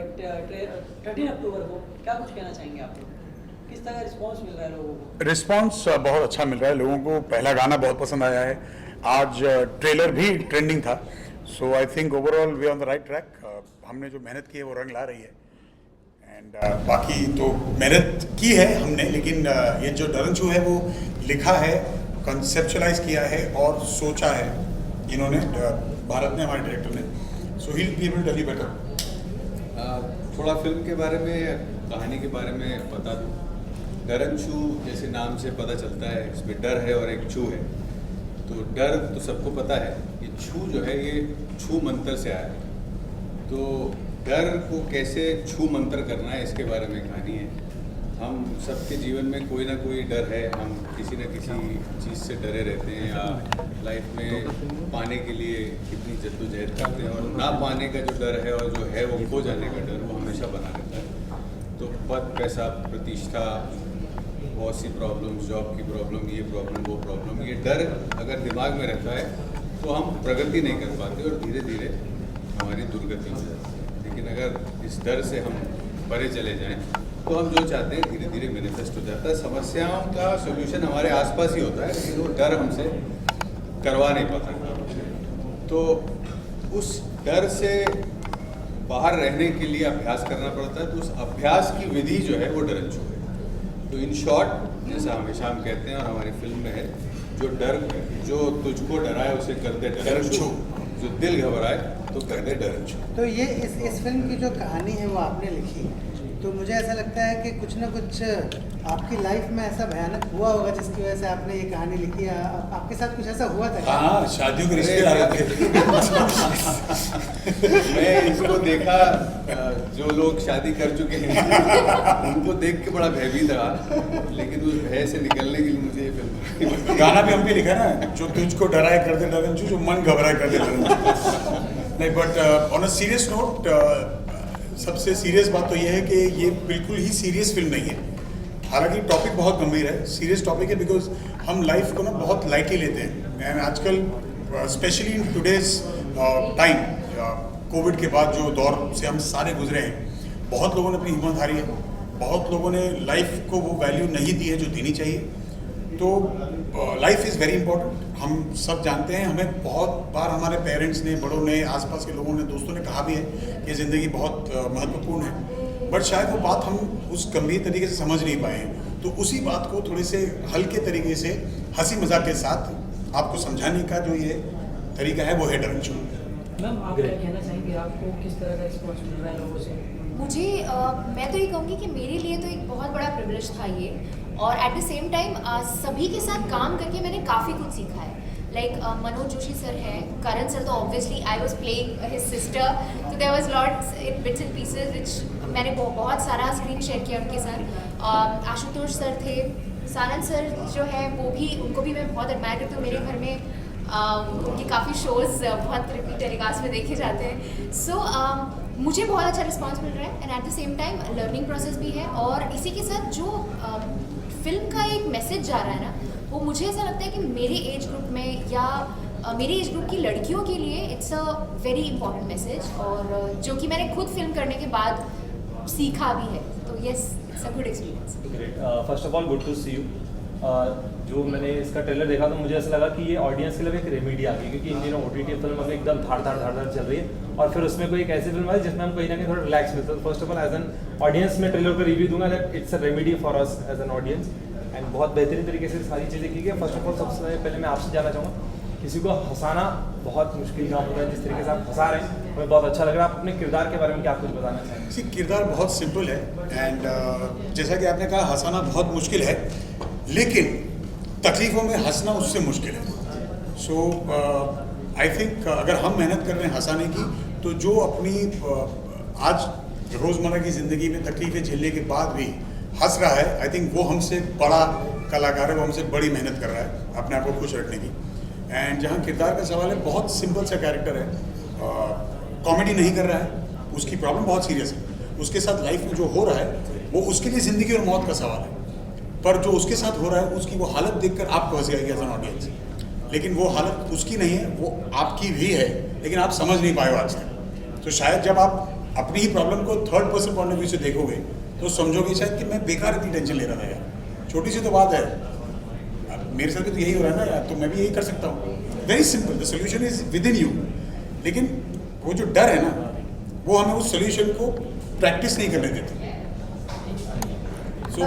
13 अक्टूबर को, क्या कुछ कहना चाहेंगे आप लोग? किस तरह का रिस्पॉन्स मिल रहा है लोगों को? रिस्पॉन्स बहुत अच्छा मिल रहा है लोगों को। पहला गाना बहुत पसंद आया है, आज ट्रेलर भी ट्रेंडिंग था। So I think overall we on the right track. हमने जो मेहनत की है वो रंग ला रही है। एंड बाकी तो मेहनत की है हमने, लेकिन ये जो डरनचू है वो लिखा है, कंसेप्चुलाइज किया है और सोचा है इन्होंने, भारत ने, हमारे डायरेक्टर ने। So he will be able to tell you better. थोड़ा फिल्म के बारे में, कहानी के बारे में बता दूँ। डरनचू जैसे नाम से पता चलता है, इसमें डर है और एक छू है। तो डर तो सबको पता है, ये छू जो है ये छू मंत्र से आया है। तो डर को कैसे छू मंत्र करना है, इसके बारे में कहानी है। हम सबके जीवन में कोई ना कोई डर है, हम किसी न किसी चीज़ से डरे रहते हैं, या लाइफ में पाने के लिए कितनी जद्दोजहद करते हैं, और ना पाने का जो डर है और जो है वो खो जाने का डर, वो हमेशा बना रहता है। तो पद, पैसा, प्रतिष्ठा, बहुत सी प्रॉब्लम्स, जॉब की प्रॉब्लम, ये प्रॉब्लम, वो प्रॉब्लम, ये डर अगर दिमाग में रहता है तो हम प्रगति नहीं कर पाते और धीरे धीरे हमारी दुर्गति हो जाती है। लेकिन अगर इस डर से हम परे चले जाएं तो हम जो चाहते हैं धीरे धीरे मैनिफेस्ट हो जाता है। समस्याओं का सोल्यूशन हमारे आसपास ही होता है, लेकिन वो डर हमसे करवा नहीं पाता। तो उस डर से बाहर रहने के लिए अभ्यास करना पड़ता है। तो उस अभ्यास की विधि जो है वो डरनचू है। तो इन शॉर्ट, जैसा हमेशा हम कहते हैं और हमारी फिल्म में है, जो तुझको डराए उसे कर दे डरनचू, जो दिल घबराए तो कर दे डरनचू। तो ये इस फिल्म की जो कहानी है वो आपने लिखी, तो मुझे ऐसा लगता है कि कुछ ना कुछ आपकी लाइफ में ऐसा भयानक हुआ होगा जिसकी वजह से आपने ये कहानी लिखी है। आपके साथ कुछ ऐसा हुआ था क्या? हाँ, शादियों के रिश्ते आ रहे थे। मैं इसको देखा, जो लोग शादी कर चुके हैं उनको देख के बड़ा भयभीत रहा, लेकिन उस भय से निकलने के लिए मुझे ये फिल्म गाना भी हमने लिखा ना, जो तुझको डराए कर दे डरनचू, जो मन घबराए कर दे डरनचू। नहीं, but on a serious note, सबसे सीरियस बात तो ये है कि ये बिल्कुल ही सीरियस फिल्म नहीं है। हालांकि टॉपिक बहुत गंभीर है, सीरियस टॉपिक है, बिकॉज हम लाइफ को ना बहुत लाइटली लेते हैं। एंड आजकल specially in today's time, Covid के बाद जो दौर से हम सारे गुजरे हैं, बहुत लोगों ने अपनी हिम्मत हारी है, बहुत लोगों ने लाइफ को वो वैल्यू नहीं दी है जो देनी चाहिए। तो लाइफ इज़ वेरी इंपॉर्टेंट, हम सब जानते हैं। हमें बहुत बार हमारे पेरेंट्स ने, बड़ों ने, आसपास के लोगों ने, दोस्तों ने कहा भी है कि ज़िंदगी बहुत महत्वपूर्ण है, बट शायद वो बात हम उस गंभीर तरीके से समझ नहीं पाए हैं। तो उसी बात को थोड़े से हल्के तरीके से, हंसी मजाक के साथ आपको समझाने का जो ये तरीका है वो है डरनचू। मैम, आप क्या कहना चाहेंगे? आपको किस तरह का रिस्पॉन्स मिल रहा है लोगों से? मुझे मैं तो ये कहूँगी कि मेरे लिए तो एक बहुत बड़ा प्रिविलेज था ये, और एट द सेम टाइम सभी के साथ काम करके मैंने काफ़ी कुछ सीखा है। लाइक मनोज जोशी सर हैं, करण सर, तो obviously I was playing his sister, तो there was lots in bits and pieces which मैंने बहुत सारा स्क्रीन शेयर किया उनके साथ। आशुतोष सर थे, सानंद सर जो है वो भी, उनको भी मैं बहुत एडमायर करती हूँ। मेरे घर में उनके काफ़ी शोज़ बहुत रिपीट टेलीकास्ट में देखे जाते हैं। सो मुझे बहुत अच्छा रिस्पांस मिल रहा है, and at the same time learning process भी है। और इसी के साथ जो फिल्म का एक मैसेज जा रहा है ना, वो मुझे ऐसा लगता है कि मेरे एज ग्रुप में या मेरे एज ग्रुप की लड़कियों के लिए it's a very important message, और जो कि मैंने खुद फिल्म करने के बाद सीखा भी है। तो yes, it's a good experience. Great, first of all good to see you. जो मैंने इसका ट्रेलर देखा तो मुझे ऐसा लगा कि ये ऑडियंस के लिए एक रेमेडी आ गई, क्योंकि इन दिनों OTT फिल्म अभी एकदम धाड़ चल रही है, और फिर उसमें कोई एक ऐसी फिल्म है जिसमें हम कहीं ना कहीं थोड़ा रिलैक्स मिलता है। First of all as an audience में ट्रेलर का रिव्यू दूंगा that it's a remedy for us as an audience, and बहुत बेहतरीन तरीके से सारी चीज़ें की गई। फर्स्ट ऑफ ऑल सबसे पहले मैं आपसे जानना चाहूँगा, किसी को हंसाना बहुत मुश्किल काम होता है, जिस तरीके से आप हंसा रहे हैं हमें बहुत अच्छा लग रहा है। आप अपने किरदार के बारे में क्या कुछ बताना चाहेंगे? जी, किरदार बहुत सिंपल है, एंड जैसा कि आपने कहा, हंसाना बहुत मुश्किल है, लेकिन तकलीफ़ों में हंसना उससे मुश्किल है। सो आई थिंक अगर हम मेहनत कर रहे हैं हंसाने की, तो जो अपनी आज रोज़मर्रा की ज़िंदगी में तकलीफ़ें झेलने के बाद भी हंस रहा है, आई थिंक वो हमसे बड़ा कलाकार है, वो हमसे बड़ी मेहनत कर रहा है अपने आप को खुश रखने की। एंड जहाँ किरदार का सवाल है, बहुत सिंपल सा कैरेक्टर है, कॉमेडी नहीं कर रहा है, उसकी प्रॉब्लम बहुत सीरियस है, उसके साथ लाइफ में जो हो रहा है वो उसके लिए ज़िंदगी और मौत का सवाल है, पर जो उसके साथ हो रहा है उसकी वो हालत देखकर आपको हंसी आएगी एज एन ऑडियंस, लेकिन वो हालत उसकी नहीं है, वो आपकी भी है, लेकिन आप समझ नहीं पाए हो आज तक। तो शायद जब आप अपनी ही प्रॉब्लम को third person point of view से देखोगे तो समझोगे शायद कि मैं बेकार इतनी टेंशन ले रहा था यार, छोटी सी तो बात है, अब मेरे साथ भी तो यही हो रहा है ना यार, तो मैं भी यही कर सकता हूँ। Very simple, the solution is with in you. लेकिन वो जो डर है ना, वो हमें उस सोल्यूशन को प्रैक्टिस नहीं करने देते। सो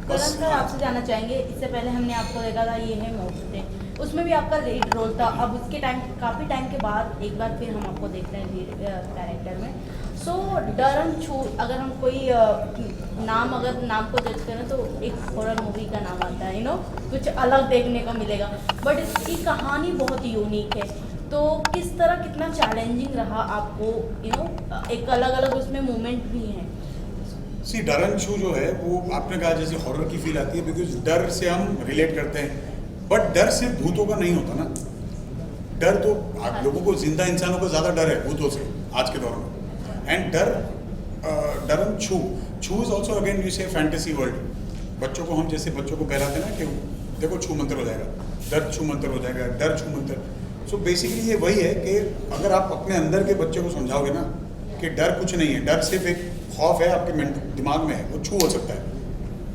करण सर, आपसे जानना चाहेंगे, इससे पहले हमने आपको देखा था ये है मोहब्बतें, उसमें भी आपका लीड रोल था। अब उसके काफ़ी टाइम के बाद एक बार फिर हम आपको देखते हैं लीड कैरेक्टर में। सो डरन छू, अगर हम कोई नाम को जज करें तो एक हॉरर मूवी का नाम आता है, कुछ अलग देखने को मिलेगा, बट इसकी कहानी बहुत यूनिक है। तो किस तरह, कितना चैलेंजिंग रहा आपको, एक अलग अलग उसमें मोमेंट भी हैं। सी डरन छू जो है वो आपने कहा जैसे हॉरर की फील आती है, बिकॉज डर से हम रिलेट करते हैं, बट डर सिर्फ भूतों का नहीं होता ना। डर तो आप लोगों को, जिंदा इंसानों को ज़्यादा डर है भूतों से आज के दौर में। एंड डरन छू इज ऑल्सो अगेन यू से फैंटेसी वर्ल्ड। बच्चों को हम जैसे बच्चों को कहलाते हैं ना कि देखो छू मंतर हो जाएगा, डर छू मंतर हो जाएगा, डर छू मंतर। सो बेसिकली ये वही है कि अगर आप अपने अंदर के बच्चे को समझाओगे ना कि डर कुछ नहीं है, डर सिर्फ एक खौफ है आपके दिमाग में है, वो छू हो सकता है,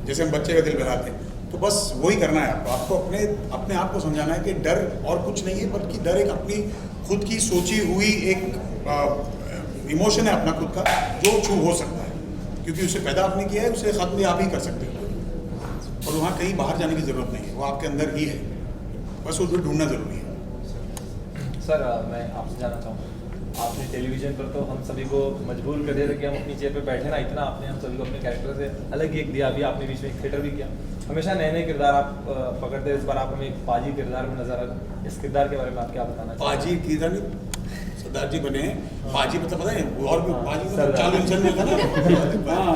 जैसे हम बच्चे का दिल बहलाते हैं। तो बस वही करना है आपको अपने आप को समझाना है कि डर और कुछ नहीं है, बल्कि डर एक अपनी खुद की सोची हुई एक इमोशन है अपना खुद का, जो छू हो सकता है, क्योंकि उसे पैदा आपने किया है, उसे ख़त्म भी आप ही कर सकते हो। और वहाँ कहीं बाहर जाने की ज़रूरत नहीं है, वो आपके अंदर ही है, बस उसको ढूंढना ज़रूरी है। सर मैं आपसे जानना चाहूँगा, आपने टेलीविज़न पर तो हम सभी को मजबूर कर दिया था कि हम अपनी चेयर पर बैठे ना, इतना आपने हम सभी को अपने कैरेक्टर से अलग ही एक दिया। अभी आपने बीच में एक थिएटर भी किया, हमेशा नए नए किरदार आप पकड़ते हैं। इस बार आप हमें एक पाजी किरदार में नजर आ रहा है, इस किरदार के बारे में आप क्या बताना चाहेंगे? पाजी किरदार नहीं, सरदार जी बने हैं पाजी, मतलब पता है वो, और भी पाजी मतलब चालू इंसान में था ना। हाँ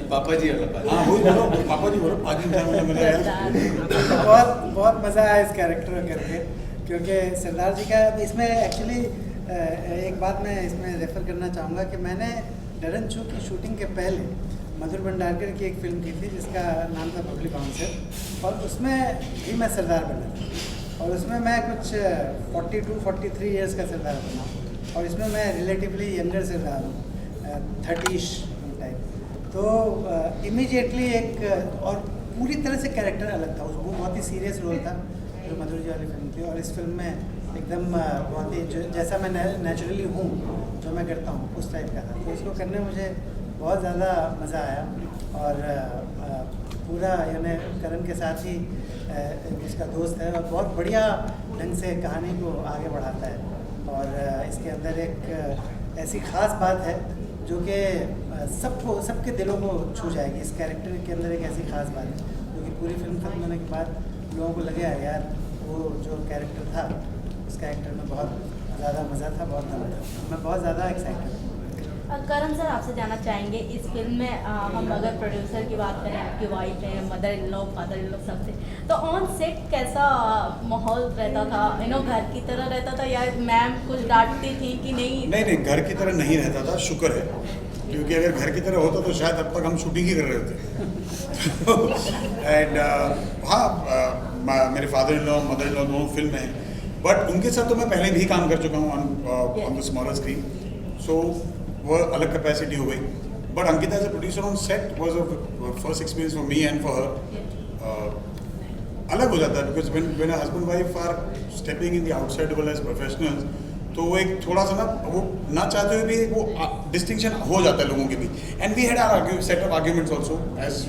पापा जी अलग बात। हाँ वही बोलो, पापा जी बोलो, पाजी इंसान में मिला यार। बहुत मज़ा आया इस कैरेक्टर करके, क्योंकि सरदार जी का इसमें एक्चुअली एक बात मैं इसमें रेफ़र करना चाहूँगा कि मैंने डरन छू की शूटिंग के पहले मधुर भंडारकर की एक फ़िल्म की थी जिसका नाम था पब्लिक बाउंसर, और उसमें भी मैं सरदार बना था। और उसमें मैं कुछ 42-43 ईयर्स का सरदार बना, और इसमें मैं रिलेटिवली यंगर सरदार हूँ, 30 टाइप। तो इमीडिएटली एक और पूरी तरह से कैरेक्टर अलग था। वो बहुत ही सीरियस रोल था जो मधुर जी वाली फिल्म थी, और इस फिल्म में एकदम बहुत ही जैसा मैं नेचुरली हूँ, जो मैं करता हूँ उस टाइप का था। तो इसको करने में मुझे बहुत ज़्यादा मज़ा आया, और पूरा यानी करण के साथ ही उसका दोस्त है, और बहुत बढ़िया ढंग से कहानी को आगे बढ़ाता है। और इसके अंदर एक ऐसी ख़ास बात है जो कि सबके दिलों को छू जाएगी। इस कैरेक्टर के अंदर एक ऐसी ख़ास बात है जो कि पूरी फिल्म खत्म होने के बाद लोगों को लगे यार वो जो कैरेक्टर था, उस कैरेक्टर में बहुत ज़्यादा मज़ा था, बहुत दम था। मैं बहुत ज़्यादा एक्साइटेड हूँ। करण सर, आपसे जानना चाहेंगे, इस फिल्म में हम अगर प्रोड्यूसर की बात करें, आपकी वाइफ है, mother in law, father in law, सबसे, तो ऑन सेट कैसा माहौल रहता था? घर की तरह रहता था या मैम कुछ डांटती थी कि नहीं? नहीं, घर की तरह नहीं रहता था, शुक्र है, क्योंकि अगर घर की तरह होता तो शायद अब तक हम शूटिंग ही कर रहे होते। एंड हाँ, मेरे father in law, mother in law दोनों फिल्म में हैं, बट उनके साथ तो मैं पहले भी काम कर चुका हूँ on the smaller screen, so वो अलग कैपेसिटी हो गई। But Ankita as a producer on set was a first experience for me and for her. अलग हो जाता है, because when a husband wife are stepping in the outside world as professionals, तो वो एक थोड़ा सा ना, वो ना चाहते हुए भी वो डिस्टिंक्शन हो जाता है लोगों के बीच। And we had our set of arguments also as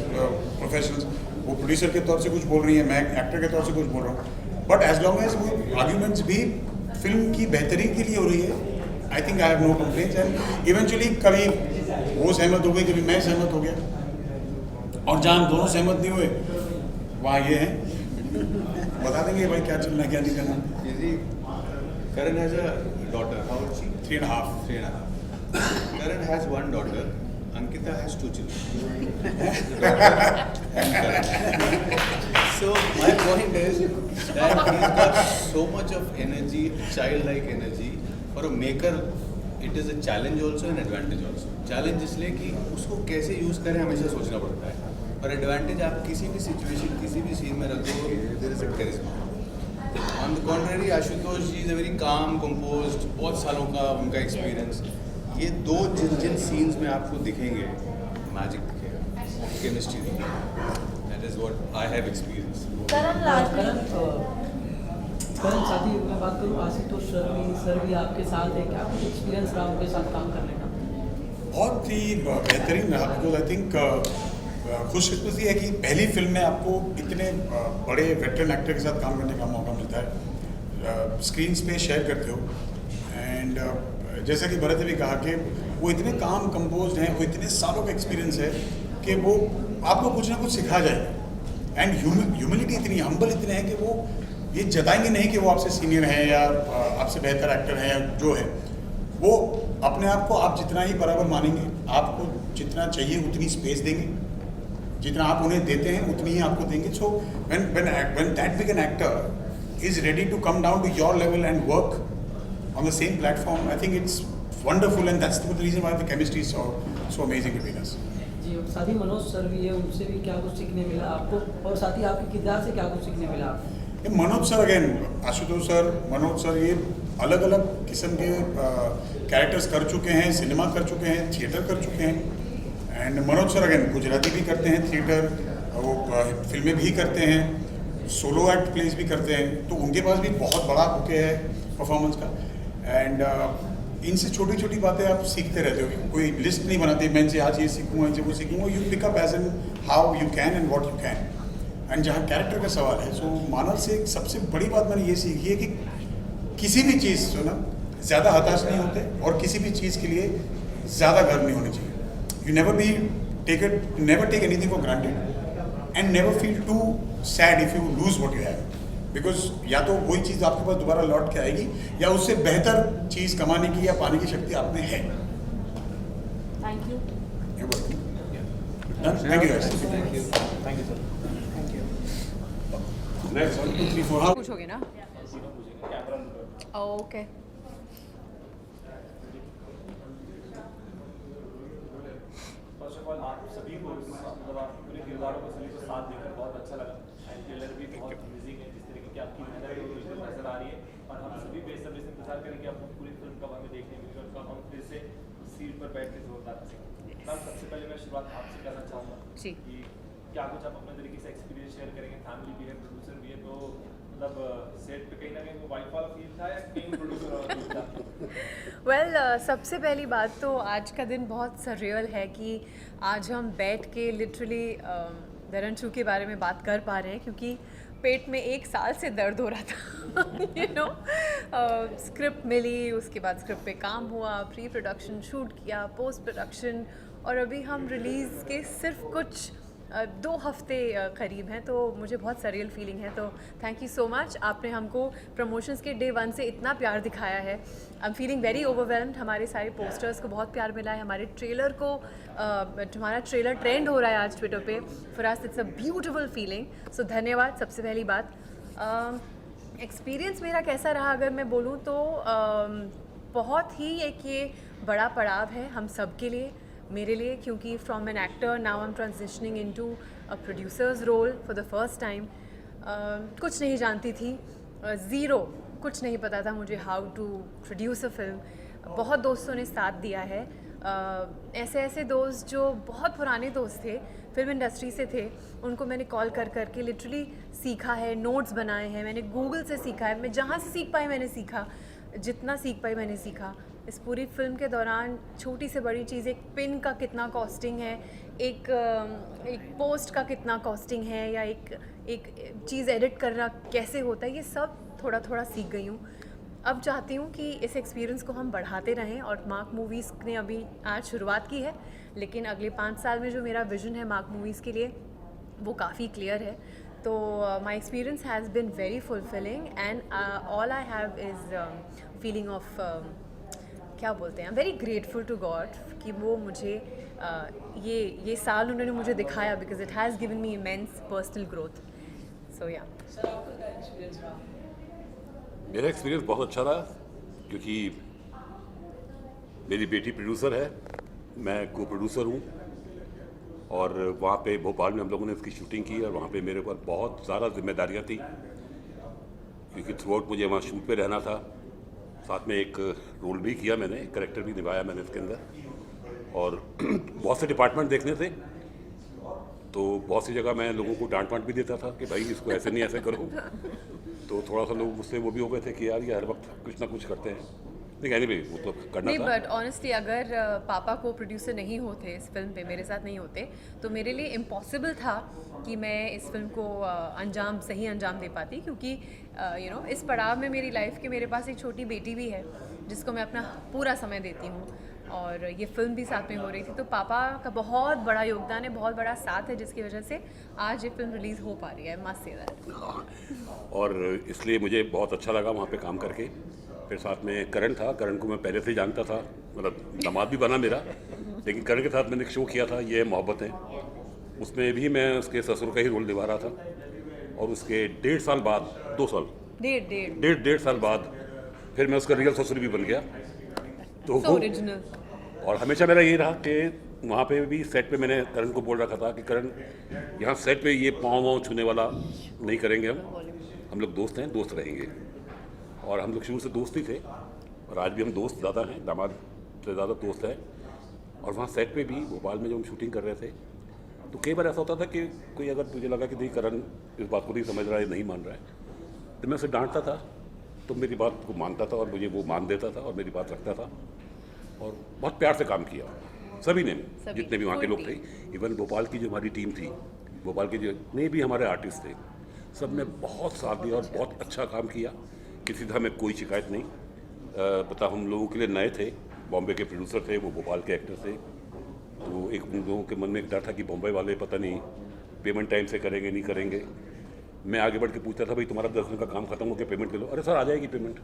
professionals. वो प्रोड्यूसर के तौर से कुछ बोल रही है, मैं एक्टर के तौर से कुछ बोल रहा हूँ, बट एज लॉन्ग एज वो आर्ग्यूमेंट्स भी फिल्म की बेहतरी के लिए हो रही है, I think I have no complaints. And eventually कभी वो सहमत हो गई, कभी मैं सहमत हो गया, और जहाँ हम दोनों सहमत नहीं हुए वहाँ ये है, बता देंगे भाई क्या चलना क्या नहीं करना। Karan has a daughter. How old is she? 3.5. 3.5. Karan has one daughter. Ankita has 2 children. So my point is that he's got so much of energy, childlike energy. For a maker, it is a challenge also and advantage also. Challenge इसलिए कि उसको कैसे use करें हमेशा सोचना पड़ता है, और एडवांटेज आप किसी भी सिचुएशन, किसी भी सीन में रख दो, there is a charisma. On the contrary, Ashutosh ji is a very calm, composed, बहुत सालों का उनका एक्सपीरियंस, ये दो जिन सीन्स में आपको दिखेंगे मैजिक दिखेगा, केमिस्ट्री दिखेगा, that is what I have experience. Karan साथी मैं बात करूँ, आशुतोष सर भी आपके साथ है, क्या कुछ एक्सपीरियंस रहा उनके साथ काम करने का? बहुत ही बेहतरीन रहा, बिकॉज आई थिंक खुशकिस्मती है कि पहली फिल्म में आपको इतने बड़े वेटरन एक्टर के साथ काम करने का मौका मिलता है, स्क्रीन पे शेयर करते हो। एंड जैसा कि भरत ने भी कहा कि वो इतने काम कंपोज हैं, वो इतने सालों का एक्सपीरियंस है कि वो आपको कुछ ना कुछ सिखा जाएगा। एंड ह्यूमिलिटी इतनी, हम्बल इतने हैं कि वो ये जताएंगे नहीं कि वो आपसे सीनियर हैं या आपसे बेहतर एक्टर हैं या जो है। वो अपने आप को आप जितना ही बराबर मानेंगे, आपको जितना चाहिए उतनी स्पेस देंगे, जितना आप उन्हें देते हैं उतनी ही आपको देंगे। सो when that big an actor is ready to come down to your level and work on the same platform, I think it's wonderful, and that's the reason why the chemistry is so amazing between us. जी, और साथ ही Manoj sir भी है, उनसे भी क्या कुछ सीखने मिला आपको, और साथ ही आपके किरदार से क्या कुछ सीखने मिला आपको? Manoj sir, again Ashutosh sir, Manoj sir, ये अलग अलग किस्म के कैरेक्टर्स कर चुके हैं, सिनेमा कर चुके हैं, थिएटर कर चुके हैं। And Manoj sir again Gujarati भी करते हैं थिएटर, वो फिल्में भी करते हैं, सोलो एक्ट प्लेस भी करते हैं, तो उनके पास भी बहुत बड़ा बुके है परफॉर्मेंस का। एंड इनसे छोटी छोटी बातें आप सीखते रहते हो, कोई लिस्ट नहीं बनाते मैं इनसे आज ये सीखूंगा, इनसे वो सीखूंगा, you pick up as an how you can and what you can. And जहाँ कैरेक्टर का सवाल है, सो मानव से सबसे बड़ी बात मैंने ये सीखी है कि किसी भी चीज़ जो ना ज़्यादा हताश नहीं होते, और किसी भी चीज़ के लिए ज़्यादा गर्व नहीं होनी चाहिए। You never take anything for granted and never feel too sad if you lose what you have, because या तो वही चीज़ आपके पास दोबारा लौट के आएगी या उससे बेहतर चीज़ कमाने की या पाने की शक्ति आप में है। Thank you. Thank you sir. Next 1 2 3 4 हाँ पूछोगे ना? ओके। फर्स्ट ऑफ ऑल आप सभी को, मतलब आप पूरे किरदारों को सभी को साथ देकर बहुत अच्छा लगा। एंड ट्रेलर भी बहुत अमेजिंग है, जिस तरीके की आपकी मेहनत है वो नजर आ रही है, और हम सभी बेसब्री से इंतजार करेंगे आपको पूरी फिल्म कब हमें देखने मिलेगी और कब हम फिर से सीट पर बैठ के जोरदार हंसेंगे। मैम, सबसे पहले मैं शुरुआत आपसे करना चाहूँगा जी। कि क्या कुछ आप अपने तरीके से एक्सपीरियंस शेयर करेंगे? फैमिली भी है, प्रोड्यूसर भी है, तो मतलब सेट पे कहीं ना कहीं वो वाइफ वाला फील था या कहीं प्रोड्यूसर वाला फील था? वेल, सबसे पहली बात तो आज का दिन बहुत सररियल है कि आज हम बैठ के लिटरली दरन के बारे में बात कर पा रहे हैं, क्योंकि पेट में 1 साल से दर्द हो रहा था यू नो। स्क्रिप्ट मिली, उसके बाद स्क्रिप्ट पे काम हुआ, प्री प्रोडक्शन शूट किया, पोस्ट प्रोडक्शन, और अभी हम रिलीज़ के सिर्फ कुछ 2 हफ्ते करीब हैं, तो मुझे बहुत सरियल फीलिंग है। तो थैंक यू सो मच, आपने हमको प्रमोशंस के डे 1 से इतना प्यार दिखाया है। I am feeling very overwhelmed. हमारे सारे पोस्टर्स को बहुत प्यार मिला है, हमारे ट्रेलर को, हमारा ट्रेलर ट्रेंड हो रहा है आज ट्विटर पे। For us it's a beautiful feeling. So धन्यवाद। सबसे पहली बात, एक्सपीरियंस मेरा कैसा रहा अगर मैं बोलूँ तो बहुत ही एक ये बड़ा पड़ाव है हम सब के लिए, मेरे लिए, क्योंकि from an actor now I am transitioning into a producer's role for the first time. कुछ नहीं जानती थी, ज़ीरो, कुछ नहीं पता था मुझे how to produce a film. बहुत दोस्तों ने साथ दिया है, ऐसे ऐसे दोस्त जो बहुत पुराने दोस्त थे, फिल्म इंडस्ट्री से थे, उनको मैंने कॉल कर करके लिटरली सीखा है, नोट्स बनाए हैं, मैंने गूगल से सीखा है, मैं जहाँ से सीख पाई मैंने सीखा, जितना सीख पाई मैंने सीखा। इस पूरी फिल्म के दौरान छोटी से बड़ी चीज़, एक पिन का कितना कॉस्टिंग है, एक पोस्ट का कितना कॉस्टिंग है, या एक चीज़ एडिट करना कैसे होता है, ये सब थोड़ा थोड़ा सीख गई हूँ। अब चाहती हूँ कि इस एक्सपीरियंस को हम बढ़ाते रहें, और मार्क मूवीज़ ने अभी आज शुरुआत की है, लेकिन अगले 5 साल में जो मेरा विज़न है मार्क मूवीज़ के लिए वो काफ़ी क्लियर है। तो my experience has been very fulfilling, and all I have is feeling of, क्या बोलते हैं, वेरी ग्रेटफुल टू गॉड कि वो मुझे ये साल उन्होंने मुझे दिखाया, because it has given me immense personal growth. So yeah sir, आपका क्या एक्सपीरियंस रहा? मेरा एक्सपीरियंस बहुत अच्छा रहा, क्योंकि मेरी बेटी प्रोड्यूसर है, मैं को प्रोड्यूसर हूँ, और वहाँ पे भोपाल में हम लोगों ने इसकी शूटिंग की, और वहाँ पे मेरे ऊपर बहुत ज़्यादा जिम्मेदारियाँ थी, क्योंकि थ्रू आउट मुझे वहाँ शूट पे रहना था। साथ में एक रोल भी किया मैंने, एक करेक्टर भी निभाया मैंने इसके अंदर। और बहुत से डिपार्टमेंट देखने थे, तो बहुत सी जगह मैं लोगों को डांट भी देता था कि भाई इसको ऐसे नहीं ऐसे करो। तो थोड़ा सा लोग मुझसे वो भी हो गए थे कि यार ये हर वक्त कुछ ना कुछ करते हैं। नहीं कहने भी वो तो करना नहीं, था। बट ऑनेस्टली अगर पापा को प्रोड्यूसर नहीं होते इस फिल्म पे, मेरे साथ नहीं होते, तो मेरे लिए इम्पॉसिबल था कि मैं इस फिल्म को सही अंजाम दे पाती, क्योंकि इस पड़ाव में मेरी लाइफ के मेरे पास एक छोटी बेटी भी है जिसको मैं अपना पूरा समय देती हूँ, और ये फिल्म भी साथ में हो रही थी। तो पापा का बहुत बड़ा योगदान है, बहुत बड़ा साथ है, जिसकी वजह से आज ये फिल्म रिलीज़ हो पा रही है। Must say that. हाँ, और इसलिए मुझे बहुत अच्छा लगा वहाँ पे काम करके। फिर साथ में करण था, करण को मैं पहले से जानता था, मतलब दामाद भी बना मेरा, लेकिन करण के साथ मैंने एक शो किया था, ये मोहब्बत है, उसमें भी मैं उसके ससुर का ही रोल निभा रहा था। और उसके 1.5 साल बाद, 2 साल, डेढ़ साल बाद फिर मैं उसका रियल ससुर भी बन गया। तो So original। और हमेशा मेरा यही रहा कि वहाँ पे भी सेट पे मैंने करण को बोल रखा था कि करण यहाँ सेट पे ये पाँव छूने वाला नहीं करेंगे, हम लोग दोस्त हैं, दोस्त रहेंगे। और हम लोग शुरू से दोस्त ही थे, और आज भी हम दोस्त ज़्यादा हैं, दामाद से ज़्यादा दोस्त हैं। और वहाँ सेट पे भी भोपाल में जब हम शूटिंग कर रहे थे, तो कई बार ऐसा होता था कि कोई अगर तुझे लगा कि नहीं करण इस बात को नहीं समझ रहा है, नहीं मान रहा है, तो मैं उसे डांटता था, तो मेरी बात को मानता था और मुझे वो मान देता था और मेरी बात रखता था। और बहुत प्यार से काम किया सभी ने, जितने भी वहाँ के लोग थे। इवन भोपाल की जो हमारी टीम थी, भोपाल के जितने भी हमारे आर्टिस्ट थे, सब ने बहुत साथ दिया और बहुत अच्छा काम किया। किसी तरह में कोई शिकायत नहीं। पता हम लोगों के लिए नए थे, बॉम्बे के प्रोड्यूसर थे, वो भोपाल के एक्टर थे, तो एक उन लोगों के मन में एक डर था कि बॉम्बे वाले पता नहीं पेमेंट टाइम से करेंगे नहीं करेंगे। मैं आगे बढ़ के पूछता था, भाई तुम्हारा 10 दिन का काम खत्म हो गया, पेमेंट ले लो। अरे सर आ जाएगी पेमेंट।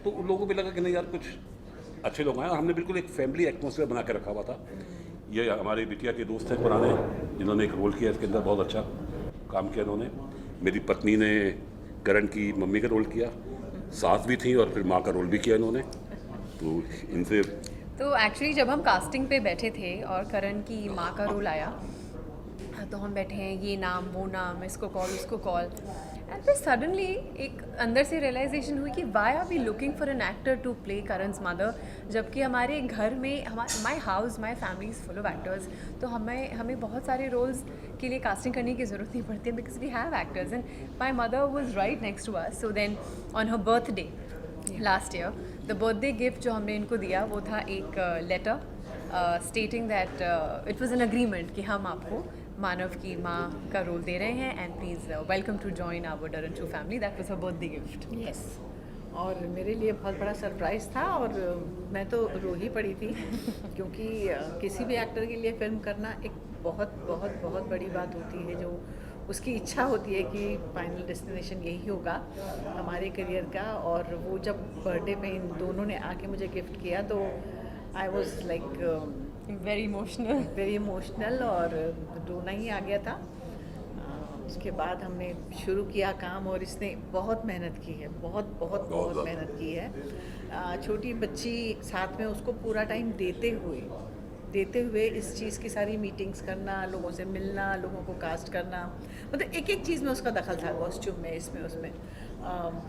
तो उन लोगों को भी लगा कि नहीं यार कुछ अच्छे लोग आए, और हमने बिल्कुल एक फैमिली एटमॉस्फेयर बना के रखा हुआ था। ये हमारे बिटिया के दोस्त हैं पुराने, जिन्होंने एक रोल किया इसके अंदर, बहुत अच्छा काम किया उन्होंने। मेरी पत्नी ने करण की मम्मी का रोल किया, सास भी थी, और फिर माँ का रोल भी किया इन्होंने। तो इनसे तो एक्चुअली जब हम कास्टिंग पे बैठे थे और करण की माँ का रोल आया, तो हम बैठे हैं, ये नाम वो नाम, इसको कॉल उसको कॉल, एंड फिर सडनली एक अंदर से रियलाइजेशन हुई कि why are we looking for an actor to play करण's मदर, जबकि हमारे घर में my house my family is full of actors. तो हमें बहुत सारे रोल्स के लिए कास्टिंग करने की ज़रूरत नहीं पड़ती, because we have actors, and my mother was right next to us. So then on her birthday last year, the birthday gift जो हमने इनको दिया वो था एक letter stating that it was an agreement कि हम आपको मानव की माँ का रोल दे रहे हैं, and please welcome to join our Daranchu family. That was her birthday gift. Yes, और मेरे लिए बहुत बड़ा सरप्राइज़ था, और मैं तो रो ही पड़ी थी क्योंकि किसी भी एक्टर के लिए फिल्म करना एक बहुत बहुत बहुत बड़ी बात होती है, जो उसकी इच्छा होती है कि फाइनल डेस्टिनेशन यही होगा हमारे करियर का। और वो जब बर्थडे में इन दोनों ने आके मुझे गिफ्ट किया, तो I was like very emotional, और रोना ही आ गया था। उसके बाद हमने शुरू किया काम, और इसने बहुत मेहनत की है, बहुत बहुत बहुत मेहनत की है। छोटी बच्ची साथ में, उसको पूरा टाइम देते हुए इस चीज़ की सारी मीटिंग्स करना, लोगों से मिलना, लोगों को कास्ट करना, मतलब एक एक चीज़ में उसका दखल था, कॉस्ट्यूम में, इसमें उसमें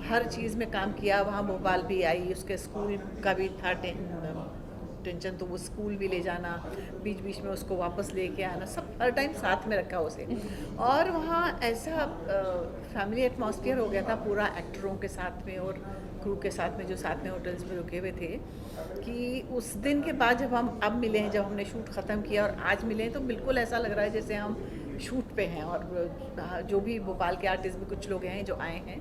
हर चीज़ में काम किया। वहाँ भोपाल भी आई, उसके स्कूल का भी था टेंशन, तो वो स्कूल भी ले जाना, बीच बीच में उसको वापस लेके आना, सब हर टाइम साथ में रखा उसे। और वहाँ ऐसा फैमिली एटमॉस्फेयर हो गया था पूरा, एक्टरों के साथ में और क्रू के साथ में, जो साथ में होटल्स में रुके हुए थे, कि उस दिन के बाद जब हम अब मिले हैं, जब हमने शूट ख़त्म किया और आज मिले हैं, तो बिल्कुल ऐसा लग रहा है जैसे हम शूट पे हैं। और जो भी भोपाल के आर्टिस्ट भी कुछ लोग हैं जो आए हैं,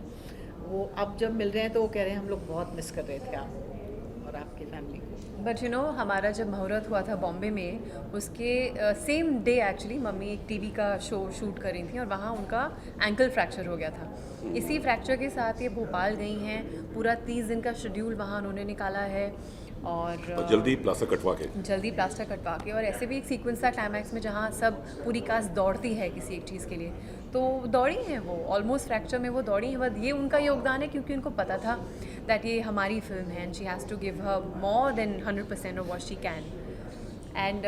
वो अब जब मिल रहे हैं तो वो कह रहे हैं हम लोग बहुत मिस कर रहे थे आपको और आपकी फैमिली को। बट हमारा जब मुहूर्त हुआ था बॉम्बे में, उसके सेम डे एक्चुअली मम्मी एक टीवी का शो शूट कर रही थी, और वहाँ उनका एंकल फ्रैक्चर हो गया था। इसी फ्रैक्चर के साथ ये भोपाल गई हैं, पूरा 30 दिन का शेड्यूल वहाँ उन्होंने निकाला है, और जल्दी प्लास्टर कटवा के, और ऐसे भी एक सीक्वेंस था क्लाइमैक्स में जहाँ सब पूरी कास्ट दौड़ती है किसी एक चीज़ के लिए, तो दौड़ी हैं वो, ऑलमोस्ट फ्रैक्चर में वो दौड़ी हैं। बट ये उनका योगदान है, क्योंकि उनको पता था दैट ये हमारी फिल्म है, and she has to give her more than 100% of what she can. And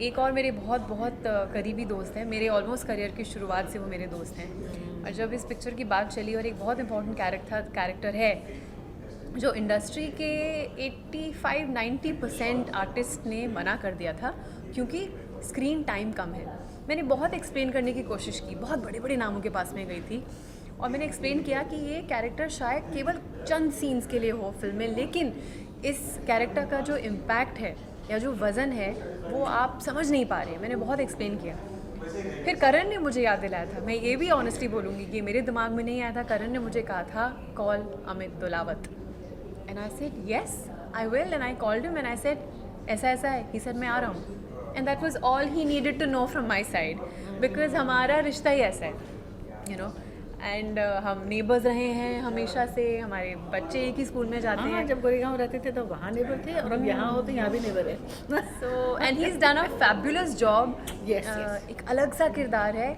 एक और मेरे बहुत बहुत करीबी दोस्त हैं, मेरे ऑलमोस्ट करियर की शुरुआत से वो मेरे दोस्त हैं, और जब इस पिक्चर की बात चली और एक बहुत इंपॉर्टेंट कैरेक्टर है जो इंडस्ट्री के 85-90% आर्टिस्ट ने मना कर दिया था क्योंकि स्क्रीन टाइम कम है। मैंने बहुत एक्सप्लेन करने की कोशिश की, बहुत बड़े बड़े नामों के पास में गई थी और मैंने एक्सप्लेन किया कि ये कैरेक्टर शायद केवल चंद सीन्स के लिए हो फिल्म में, लेकिन इस कैरेक्टर का जो इम्पैक्ट है या जो वज़न है वो आप समझ नहीं पा रहे। मैंने बहुत एक्सप्लेन किया। फिर करण ने मुझे याद दिलाया था, मैं ये भी ऑनेस्टली बोलूँगी कि मेरे दिमाग में नहीं आया था, करण ने मुझे कहा था call Amit Dulawat and I said yes I will and I called him and I said ऐसा ऐसा है। ही सेड मैं आ रहा हूँ and that was all he needed to know from my side because हमारा रिश्ता ही ऐसा है, यू नो। एंड हम नेबर्स रहे हैं हमेशा से, हमारे बच्चे एक ही स्कूल में जाते हैं। जब गोरेगांव रहते थे तो वहाँ नेबर थे और अब यहाँ हो तो यहाँ भी नेबर है। So and he is done a fabulous job. Yes, yes. एक अलग सा किरदार है,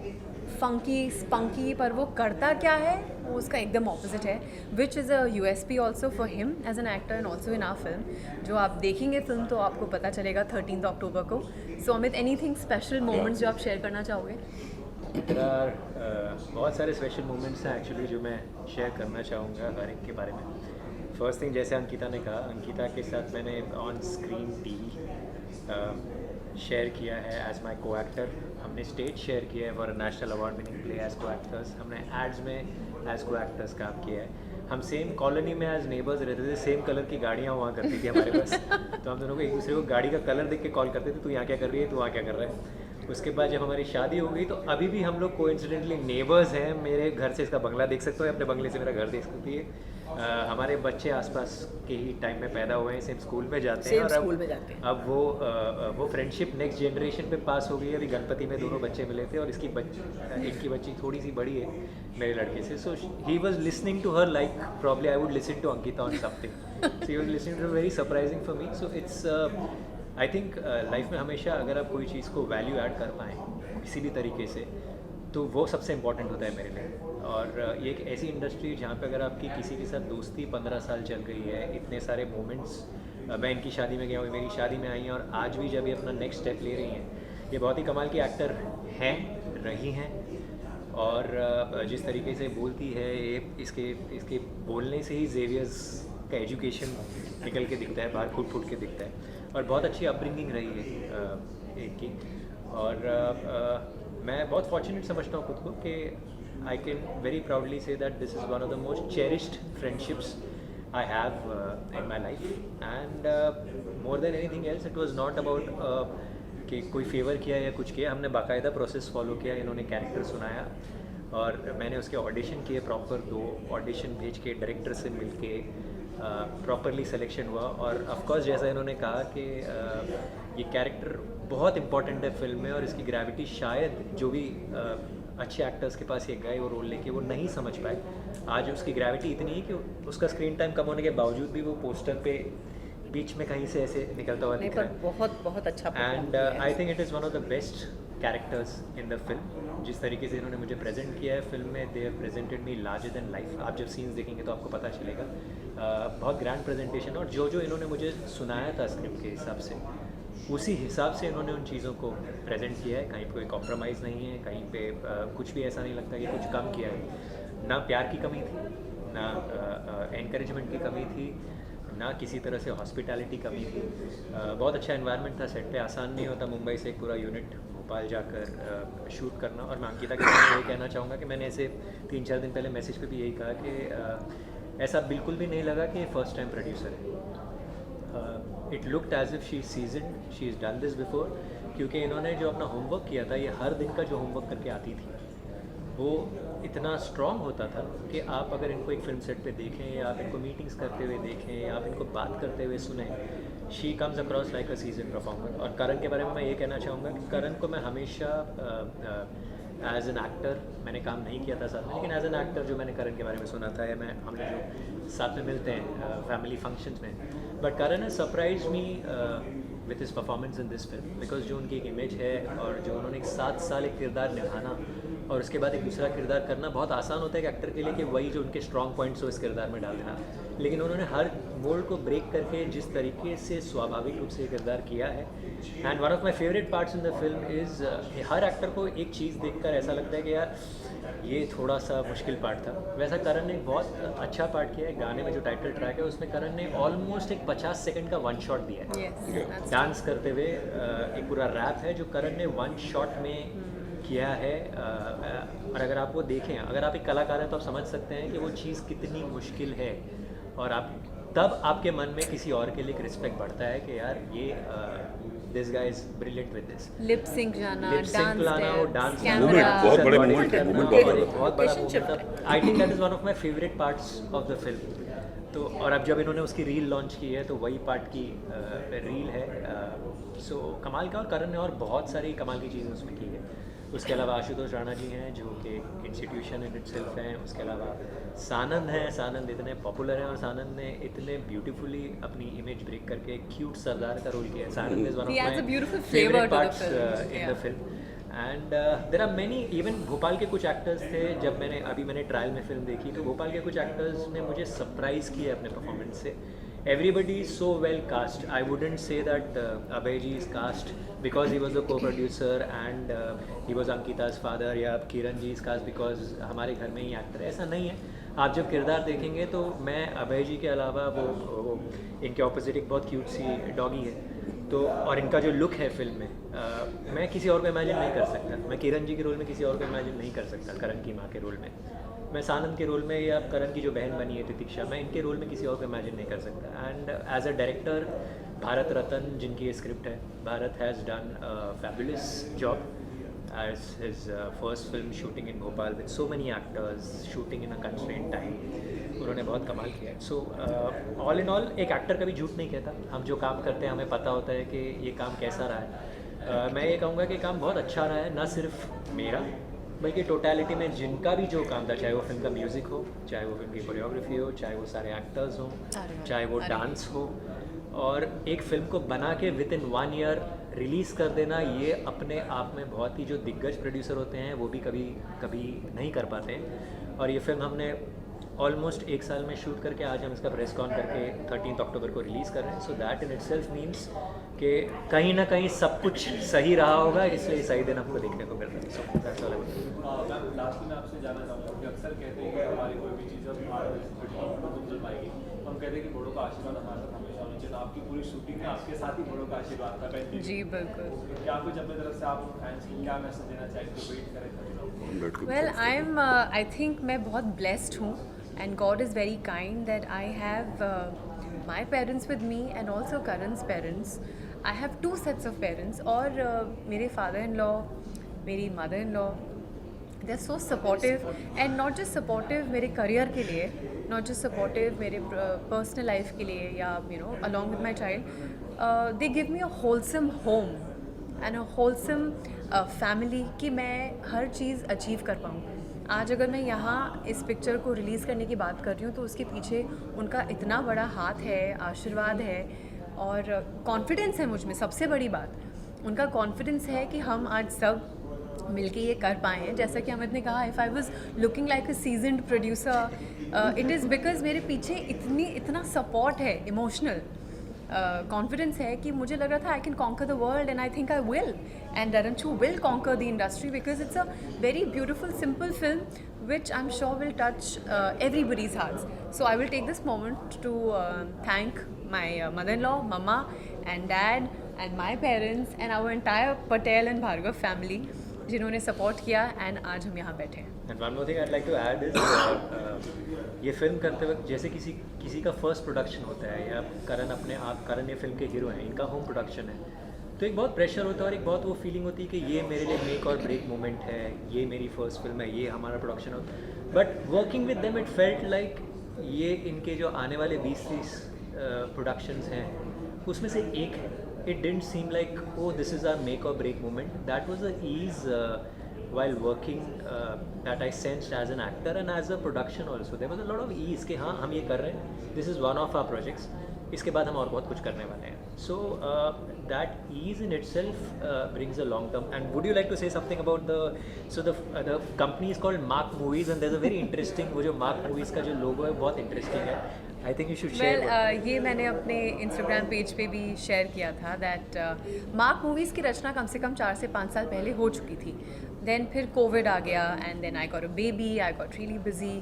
फंकी स्पंकी, पर वो करता क्या है वो उसका एकदम ऑपोजिट है, which is a USP also for him as an actor and also in our film. जो आप देखेंगे फिल्म तो आपको पता चलेगा 13 अक्टूबर को। सो अमित, एनीथिंग स्पेशल मोमेंट्स जो आप शेयर करना चाहोगे? बहुत सारे स्पेशल मोमेंट्स हैं एक्चुअली जो मैं शेयर करना चाहूँगा हर एक के बारे में। फर्स्ट थिंग, जैसे अंकिता ने कहा, अंकिता के साथ मैंने ऑन स्क्रीन टीवी शेयर किया है एज माय को एक्टर। हमने स्टेज शेयर किया है for national award winning play as co actors. हमने एड्स में एज को एक्टर्स काम किया है। हम सेम कॉलोनी में एज नेबर्स रहते थे, सेम कलर की गाड़ियाँ वहाँ करती थी हमारे पास। तो हम दोनों को एक दूसरे को गाड़ी का कलर देख के कॉल करते थे, तू यहाँ क्या कर रही है, तू वहाँ क्या कर रहा है। उसके बाद जब हमारी शादी हो गई तो अभी भी हम लोग कोइंसिडेंटली नेबर्स हैं। मेरे घर से इसका बंगला देख सकते हो, अपने बंगले से मेरा घर देख सकती है। हमारे बच्चे आसपास के ही टाइम में पैदा हुए हैं, सेम स्कूल में जाते हैं, और अब वो फ्रेंडशिप नेक्स्ट जनरेशन पे पास हो गई है। अभी गणपति में दोनों बच्चे मिले थे और इनकी बच्ची थोड़ी सी बड़ी है मेरे लड़के से। So he was listening to her like probably I would listen to Ankita on something. So he was listening to very surprising for me. So it's I think life में हमेशा अगर आप कोई चीज़ को वैल्यू ऐड कर पाएँ किसी भी तरीके से तो वो सबसे इम्पॉर्टेंट होता है मेरे लिए। और ये एक ऐसी इंडस्ट्री जहाँ पे अगर आपकी किसी के साथ दोस्ती 15 साल चल रही है, इतने सारे मोमेंट्स, मैं इनकी शादी में गया हूँ, मेरी शादी में आई हैं और आज भी जब ये अपना नेक्स्ट स्टेप ले रही हैं, ये बहुत ही कमाल की एक्टर हैं, रही हैं। और जिस तरीके से बोलती है, ये इसके बोलने से ही जेवियर्स का एजुकेशन निकल के दिखता है, बाहर फुट के दिखता है। और बहुत अच्छी अपब्रिंगिंग रही है एक की। और मैं बहुत फॉर्चुनेट समझता हूँ खुद को कि I can very proudly say that this is one of the most cherished friendships I have in my life. And more than anything else it was not about कि कोई फेवर किया या कुछ किया। हमने बाकायदा प्रोसेस फॉलो किया। इन्होंने कैरेक्टर सुनाया और मैंने उसके ऑडिशन किए, प्रॉपर 2 ऑडिशन भेज के डायरेक्टर से मिल के प्रॉपरली सिलेक्शन हुआ। और ऑफकोर्स जैसा इन्होंने कहा कि ये कैरेक्टर बहुत इंपॉर्टेंट है फिल्म में और इसकी ग्रेविटी शायद जो भी अच्छे एक्टर्स के पास ये गए वो रोल लेके वो नहीं समझ पाए। आज उसकी ग्रेविटी इतनी है कि उसका स्क्रीन टाइम कम होने के बावजूद भी वो पोस्टर पे बीच में कहीं से ऐसे निकलता हुआ दिख रहा है। बहुत अच्छा। And I think it is one of the best characters in the film. जिस तरीके से इन्होंने मुझे प्रेजेंट किया है फिल्म में, they have presented me larger than life. आप जब सीन्स देखेंगे तो आपको पता चलेगा। बहुत ग्रैंड प्रेजेंटेशन, और जो इन्होंने मुझे सुनाया था स्क्रिप्ट के हिसाब से, उसी हिसाब से इन्होंने उन चीज़ों को प्रेजेंट किया है। कहीं पे कोई कॉम्प्रोमाइज़ नहीं है, कहीं पे कुछ भी ऐसा नहीं लगता कि कुछ कम किया है। ना प्यार की कमी थी, ना एनकरेजमेंट की कमी थी, ना किसी तरह से हॉस्पिटैलिटी कमी थी। बहुत अच्छा एनवायरनमेंट था सेट पे। आसान नहीं होता मुंबई से एक पूरा यूनिट भोपाल जाकर शूट करना। और मैं अंकिता के साथ यही कहना चाहूँगा कि मैंने ऐसे 3-4 दिन पहले मैसेज पे भी यही कहा कि ऐसा बिल्कुल भी नहीं लगा कि ये फर्स्ट टाइम प्रोड्यूसर है। It looked as if she is seasoned, she is done this before. क्योंकि इन्होंने जो अपना होमवर्क किया था, ये हर दिन का जो होमवर्क करके आती थी वो इतना स्ट्रॉन्ग होता था कि आप अगर इनको एक फिल्म सेट पे देखें या आप इनको मीटिंग्स करते हुए देखें या आप इनको बात करते हुए सुने, she comes across like a season performer. और करण के बारे में मैं ये कहना चाहूँगा कि करण को मैं हमेशा एज एन एक्टर, मैंने काम नहीं किया था साथ में, लेकिन एज एन एक्टर जो मैंने करण के बारे में सुना था, या हम लोग जो साथ में मिलते हैं फैमिली फंक्शंस में, but Karan has surprised me with his performance in this film. Because जो उनकी एक इमेज है और जो उन्होंने 7 साल एक किरदार निभाना और उसके बाद एक दूसरा किरदार करना बहुत आसान होता है एक एक्टर के लिए कि वही जो उनके स्ट्रॉन्ग पॉइंट्स हो इस किरदार में डाल देना। लेकिन उन्होंने हर मोल्ड को ब्रेक करके जिस तरीके से स्वाभाविक रूप से ये किरदार किया है। And one of my favourite parts in the film is her actor को एक चीज़ देखकर ऐसा लगता है कि यार ये थोड़ा सा मुश्किल पार्ट था। वैसा करण ने एक बहुत अच्छा पार्ट किया है। गाने में जो टाइटल ट्रैक है उसमें करण ने ऑलमोस्ट एक 50 सेकंड का वन शॉट दिया है Yes, डांस करते हुए। एक पूरा रैप है जो करण ने वन शॉट में किया है। और अगर आप वो देखें, अगर आप एक कलाकार हैं तो आप समझ सकते हैं कि वो चीज़ कितनी मुश्किल है, और आप तब आपके मन में किसी और के लिए एक रिस्पेक्ट बढ़ता है कि यार ये this guy is brilliant with this. Lip sync जाना, Lip sync लाना, वो dance कैमरा, करना, बहुत बड़े moment करना, है, moment बहुत और बड़ा। एक बहुत बड़ा Location moment था। I think that is one of my favorite parts of the film। तो और अब जब इन्होंने उसकी रील लॉन्च की है तो वही पार्ट की रील है। सो कमाल का, और करण ने और बहुत सारी कमाल की चीज़ें उसमें की है। उसके अलावा आशुतोष राणा जी हैं जो कि इंस्टीट्यूशन इन इटसेल्फ हैं। उसके अलावा सानंद हैं। सानंद इतने पॉपुलर हैं और सानंद ने इतने ब्यूटीफुली अपनी इमेज ब्रेक करके क्यूट सरदार का रोल किया है। Sanand is one He has a of beautiful my flavor favourite to the parts film. In the film. And there are many, even Bhopal के कुछ एक्टर्स थे। जब मैंने ट्रायल में फिल्म देखी तो भोपाल के कुछ एक्टर्स ने मुझे सरप्राइज़ किया अपने परफॉर्मेंस से। Everybody is so well cast. I wouldn't say that Abhay ji is cast because he was the co-producer and he was Ankita's father, या Kiran ji is cast because हमारे घर में ही एक्टर है। ऐसा नहीं है। आप जब किरदार देखेंगे तो मैं अभय जी के अलावा वो इनके ऑपोजिट एक बहुत क्यूट सी डॉगी है, तो और इनका जो लुक है फिल्म में, मैं किसी और को इमेजिन नहीं कर सकता। मैं किरण जी के रोल में किसी और को इमेजिन नहीं कर सकता। करण की माँ के रोल में, मैं सानंद के रोल में, या करण की जो बहन बनी है तितिक्षा, मैं इनके रोल में किसी और को इमेजिन नहीं कर सकता। And as a director Bharat Ratan जिनकी ये स्क्रिप्ट है, Bharat has done fabulous job as his first film shooting in Bhopal with so many actors, shooting in a constraint time. उन्होंने बहुत कमाल किया है। सो ऑल इन ऑल एक एक्टर कभी झूठ नहीं कहता। हम जो काम करते हैं हमें पता होता है कि ये काम कैसा रहा है। मैं ये कहूँगा कि काम बहुत अच्छा रहा है, ना सिर्फ मेरा बल्कि टोटलिटी में जिनका भी जो काम था, चाहे वो फिल्म का म्यूज़िक हो, चाहे वो फिल्म की कोरियोग्राफी हो, चाहे वो सारे एक्टर्स हों, चाहे वो डांस हो। और एक फ़िल्म को बना के विद इन 1 ईयर रिलीज़ कर देना, ये अपने आप में बहुत ही, जो दिग्गज प्रोड्यूसर होते हैं वो भी कभी नहीं कर पाते हैं। और ये फिल्म हमने ऑलमोस्ट 1 साल में शूट करके आज हम इसका प्रेस कॉन करके 13 अक्टूबर को रिलीज़ कर रहे हैं। So that in itself means कि कहीं ना कहीं सब कुछ सही रहा होगा, इसलिए सही दिन हमको देखने को मिल रहा है। So that's all about. Last में आपसे जानना चाहूँगा कि अक्सर कहते हैं कि हमारी कोई भी चीज़ अब तुम पाएगी, हम कहते हैं कि बड़ों का आशीर्वाद हमारे साथ हमेशा होना चाहिए। तो आपकी पूरी शूटिंग में आपके साथ ही बड़ों का आशीर्वाद था। जी बिल्कुल। क्या कुछ अपनी तरफ से आप फैंस को क्या मैसेज देना चाहेंगे, वेट करें? Well, I think मैं बहुत blessed हूँ and God is very kind that I have my parents with me and also Karan's parents. I have 2 sets of parents और मेरे father-in-law, मेरी mother-in-law, they're so supportive and not just supportive मेरे career के लिए, not just supportive मेरे personal life के लिए, या along with my child, they give me a wholesome home and a wholesome family कि मैं हर चीज़ अचीव कर पाऊँ। आज अगर मैं यहाँ इस पिक्चर को रिलीज़ करने की बात कर रही हूँ तो उसके पीछे उनका इतना बड़ा हाथ है, आशीर्वाद है और कॉन्फिडेंस है मुझ में। सबसे बड़ी बात उनका कॉन्फिडेंस है कि हम आज सब मिलके ये कर पाए हैं। जैसा कि अमित ने कहा, if I was looking like a seasoned producer, it is because मेरे पीछे इतना सपोर्ट है, इमोशनल कॉन्फिडेंस है कि मुझे लग रहा था I can conquer the world and I think I will, and Daranchu will conquer the industry because it's a very beautiful simple film which I'm sure will touch everybody's hearts. So I will take this moment to thank my mother-in-law, mama and dad and my parents and our entire Patel and Bhargav family जिन्होंने support किया and आज हम यहाँ बैठे हैं। And one more thing I like to add is ये film करते वक्त जैसे किसी का फर्स्ट प्रोडक्शन होता है, या करण ये फिल्म के हीरो हैं, इनका होम प्रोडक्शन है, तो एक बहुत प्रेशर होता है और एक बहुत वो फीलिंग होती है कि ये मेरे लिए मेक और ब्रेक मोमेंट है, ये मेरी फर्स्ट फिल्म है, ये हमारा प्रोडक्शन हो। But working with them it felt like ये इनके जो आने वाले 20-30 प्रोडक्शंस हैं उसमें से एक है। It didn't seem like, oh, this is our make or break moment. That was the ease while working that I sensed as an actor and as a production also. There was a lot of ease कि हाँ हम ये कर रहे हैं, this is one of our projects, इसके बाद हम और बहुत कुछ करने वाले हैं. So that ease in itself brings a long term. And would you like to say something about the company is called Mark Movies and there's a very interesting, वो जो Mark Movies का जो logo है बहुत interesting है. I think you should share. ये मैंने अपने इंस्टाग्राम पेज पे भी शेयर किया था दैट मार्क मूवीज़ की रचना कम से कम 4 से 5 साल पहले हो चुकी थी, देन फिर कोविड आ गया and then I got a baby, I got really busy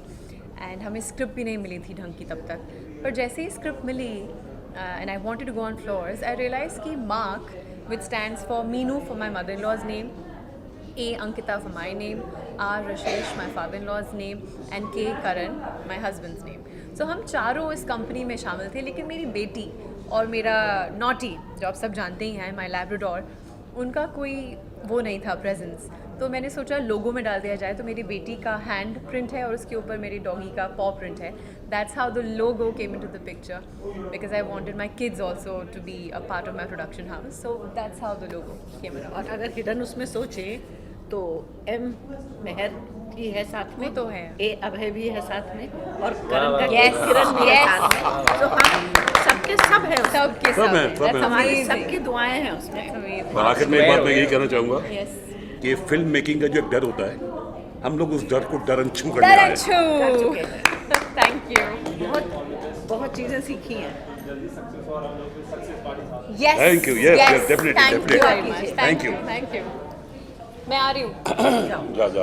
and हमें स्क्रिप्ट भी नहीं मिली थी ढंग की तब तक। पर जैसे ही स्क्रिप्ट मिली and I wanted to go on floors, I realise कि mark which stands for Meenu for my mother-in-law's name, A. Ankita for my name, R. Rashesh my father-in-law's name and K. Karan my husband's name. So हम चारों इस company में शामिल थे, लेकिन मेरी बेटी और मेरा नॉटी जो आप सब जानते ही हैं, माई लैब्राडोर, उनका कोई वो नहीं था प्रेजेंस। तो मैंने सोचा लोगो में डाल दिया जाए, तो मेरी बेटी का हैंड प्रिंट है और उसके ऊपर मेरी डॉगी का पॉ प्रिंट है। That's how the logo came into the picture because I wanted my kids also to be a part of my production house, so that's how the logo came around. और अगर hidden उसमें सोचे तो M मेहर भी है साथ में, वो तो है। A अभय भी है साथ में और करण का Yes, किरण भी है yes. साथ में। तो हम सबके सब है उसमें। सबके सब हैं, सब That's हैं। हमारी amazing. सबकी दुआएं हैं उसमें। Amazing. और आखिर में एक बात मैं यही कहना चाहूँगा Yes. कि फिल्म मेकिंग का जो एक डर होता है, हम लोग उस डर को डरनछू करने आए हैं। कर Daranchu. चुके हैं। Thank you. बहुत चीज़ें सीखी हैं। Yes. Thank you. Yes, yes, definitely, Thank definitely. you very much. Thank you. Thank you. मैं आ रही हूँ। जा जा